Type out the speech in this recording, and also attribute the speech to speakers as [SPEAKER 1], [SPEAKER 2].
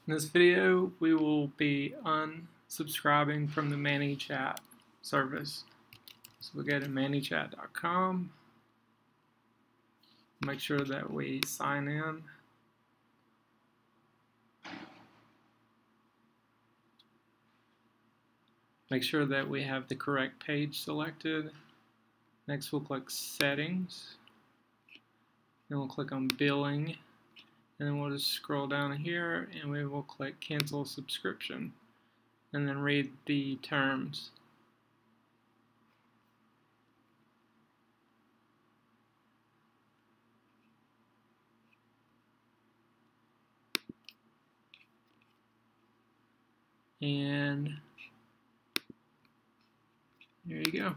[SPEAKER 1] In this video, we will be unsubscribing from the Manychat service. So we'll go to Manychat.com, make sure that we sign in. Make sure that we have the correct page selected. Next, we'll click Settings. Then we'll click on Billing. And then we'll just scroll down here and we will click Cancel Subscription. And then read the terms. And there you go.